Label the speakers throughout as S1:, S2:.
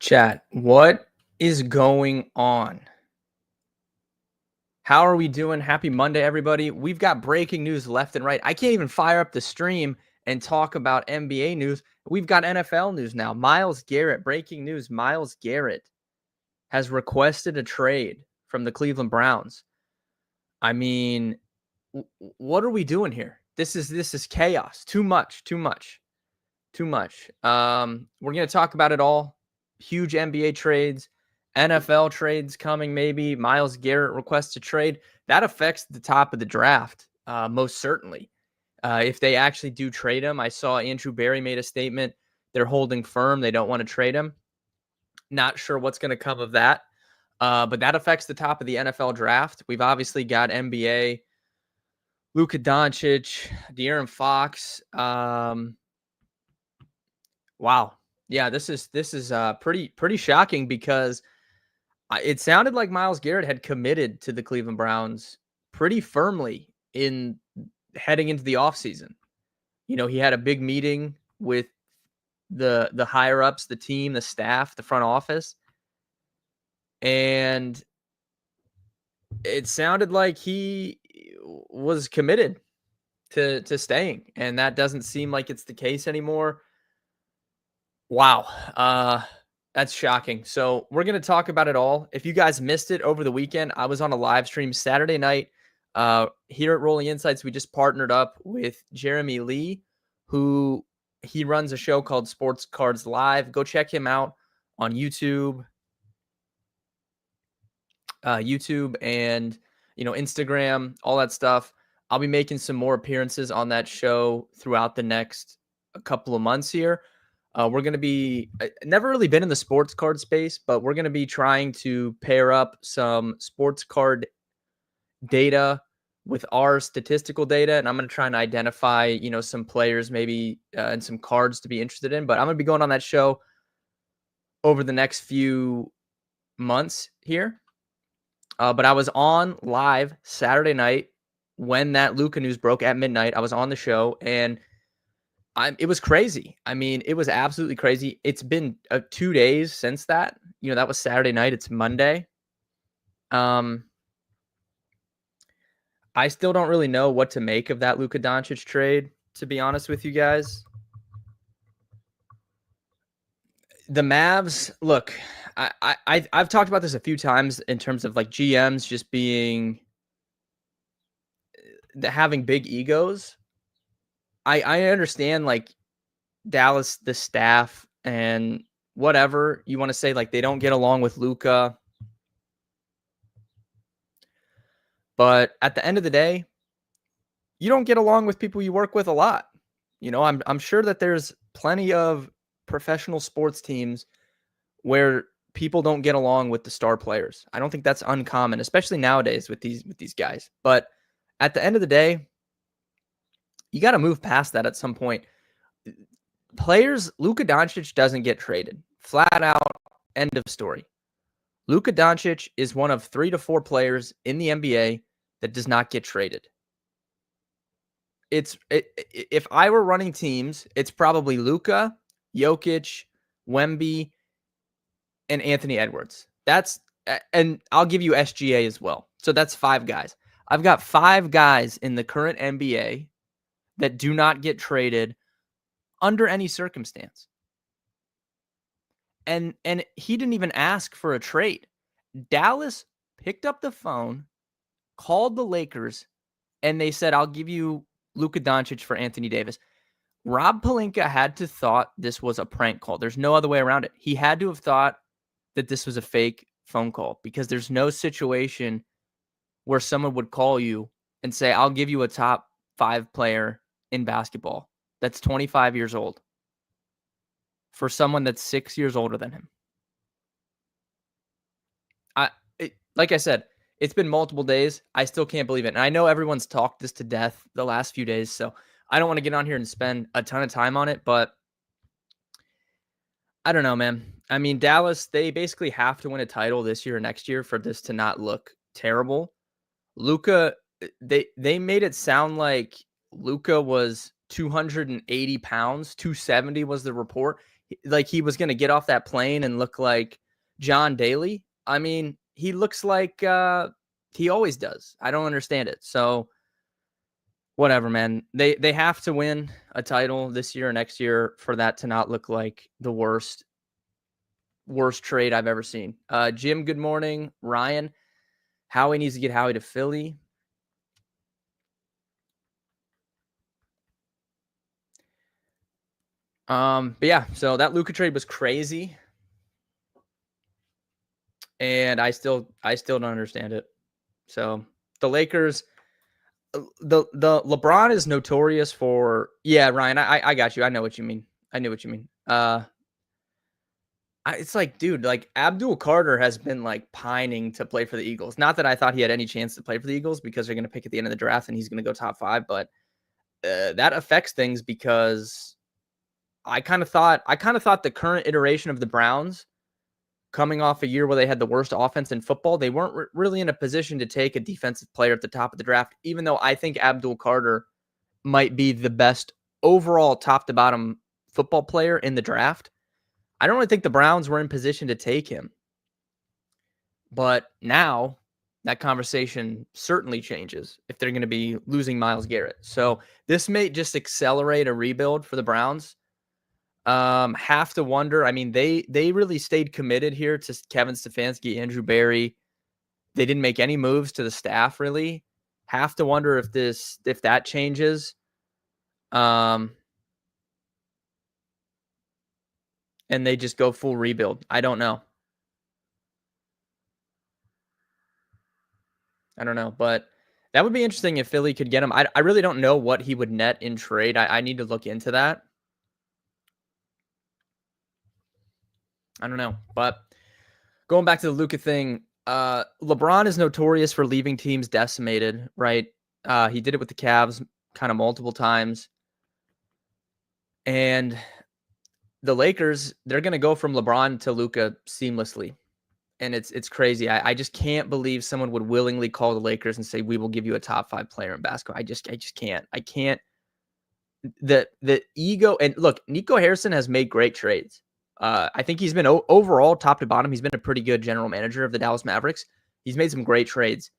S1: Chat, what is going on? How are we doing? Happy Monday, everybody. We've got breaking news left and right. I can't even fire up the stream and talk about NBA news. We've got NFL news now. Myles Garrett, breaking news. Myles Garrett has requested a trade from the Cleveland Browns. I mean, what are we doing here? This is chaos. Too much. We're going to talk about it all. Huge NBA trades, NFL trades coming maybe. Myles Garrett requests a trade. That affects the top of the draft, most certainly. If they actually do trade him, I saw Andrew Berry made a statement. They're holding firm. They don't want to trade him. Not sure what's going to come of that. But that affects the top of the NFL draft. We've obviously got NBA, Luka Doncic, De'Aaron Fox. Wow. Yeah, this is pretty shocking because it sounded like Myles Garrett had committed to the Cleveland Browns pretty firmly in heading into the offseason. You know, he had a big meeting with the higher ups, the team, the staff, the front office, and it sounded like he was committed to staying, and that doesn't seem like it's the case anymore. Wow. That's shocking. So we're going to talk about it all. If you guys missed it over the weekend, I was on a live stream Saturday night here at Rolling Insights. We just partnered up with Jeremy Lee, who he runs a show called Sports Cards Live. Go check him out on YouTube and, Instagram, all that stuff. I'll be making some more appearances on that show throughout the next couple of months here. We're going to be never really been in the sports card space, but we're going to be trying to pair up some sports card data with our statistical data. And I'm going to try and identify, some players maybe and some cards to be interested in. But I'm going to be going on that show over the next few months here. But I was on live Saturday night when that Luka news broke at midnight. I was on the show and it was crazy. I mean, it was absolutely crazy. It's been 2 days since that. That was Saturday night. It's Monday. I still don't really know what to make of that Luka Doncic trade, to be honest with you guys. The Mavs, look, I've talked about this a few times in terms of like GMs just having big egos. I understand like Dallas, the staff and whatever you want to say, like they don't get along with Luka. But at the end of the day, you don't get along with people you work with a lot. I'm sure that there's plenty of professional sports teams where people don't get along with the star players. I don't think that's uncommon, especially nowadays with these guys. But at the end of the day, you got to move past that at some point. Players, Luka Doncic doesn't get traded. Flat out, end of story. Luka Doncic is one of 3 to 4 players in the NBA that does not get traded. If I were running teams, it's probably Luka, Jokic, Wemby, and Anthony Edwards. And I'll give you SGA as well. So that's 5 guys. I've got 5 guys in the current NBA that do not get traded under any circumstance. And he didn't even ask for a trade. Dallas picked up the phone, called the Lakers, and they said, I'll give you Luka Doncic for Anthony Davis. Rob Pelinka had to thought this was a prank call. There's no other way around it. He had to have thought that this was a fake phone call because there's no situation where someone would call you and say, I'll give you a top 5 player in basketball that's 25 years old for someone that's 6 years older than him. Like I said, it's been multiple days. I still can't believe it. And I know everyone's talked this to death the last few days, so I don't want to get on here and spend a ton of time on it, but I don't know, man. I mean, Dallas, they basically have to win a title this year or next year for this to not look terrible. Luka, they made it sound like Luka was 280 pounds, 270 was the report. like he was going to get off that plane and look like John Daly. I mean, he looks like he always does. I don't understand it. So whatever, man. They have to win a title this year or next year for that to not look like the worst trade I've ever seen. Jim, good morning. Ryan, Howie needs to get Howie to Philly. But yeah, so that Luka trade was crazy. And I still don't understand it. So the Lakers, the LeBron is notorious for, yeah, Ryan, I got you. I know what you mean. I knew what you mean. It's like, dude, like Abdul Carter has been like pining to play for the Eagles. Not that I thought he had any chance to play for the Eagles because they're going to pick at the end of the draft and he's going to go top 5, but that affects things because I kind of thought the current iteration of the Browns, coming off a year where they had the worst offense in football, they weren't really in a position to take a defensive player at the top of the draft, even though I think Abdul Carter might be the best overall top to bottom football player in the draft. I don't really think the Browns were in position to take him. But now that conversation certainly changes if they're going to be losing Myles Garrett. So this may just accelerate a rebuild for the Browns. Have to wonder. I mean, they really stayed committed here to Kevin Stefanski, Andrew Berry. They didn't make any moves to the staff, really. Have to wonder if that changes. And they just go full rebuild. I don't know. But that would be interesting if Philly could get him. I really don't know what he would net in trade. I need to look into that. I don't know. But going back to the Luka thing, LeBron is notorious for leaving teams decimated, right? He did it with the Cavs kind of multiple times. And the Lakers, they're going to go from LeBron to Luka seamlessly. And it's crazy. I just can't believe someone would willingly call the Lakers and say, we will give you a top 5 player in basketball. I just can't. I can't. The ego, and look, Nico Harrison has made great trades. I think he's been overall top to bottom. He's been a pretty good general manager of the Dallas Mavericks. He's made some great trades.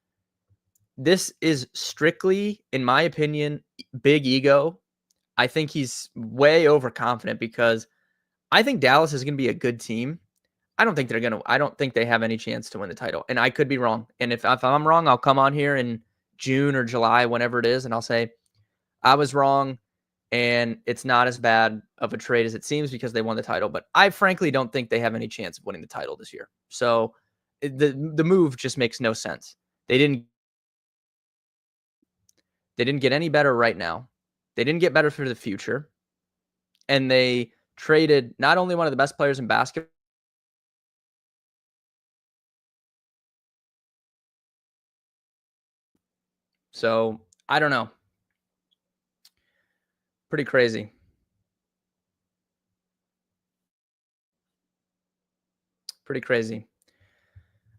S1: This is strictly, in my opinion, big ego. I think he's way overconfident because I think Dallas is going to be a good team. I don't think they have any chance to win the title. And I could be wrong. And if I'm wrong, I'll come on here in June or July, whenever it is, and I'll say, I was wrong. And it's not as bad of a trade as it seems because they won the title. But I frankly don't think they have any chance of winning the title this year. So the move just makes no sense. They didn't get any better right now. They didn't get better for the future. And they traded not only one of the best players in basketball. So I don't know. Pretty crazy. Pretty crazy.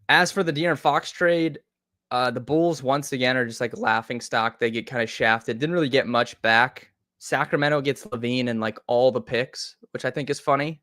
S1: As for the De'Aaron Fox trade, the Bulls once again are just like laughing stock. They get kind of shafted. Didn't really get much back. Sacramento gets Levine and like all the picks, which I think is funny.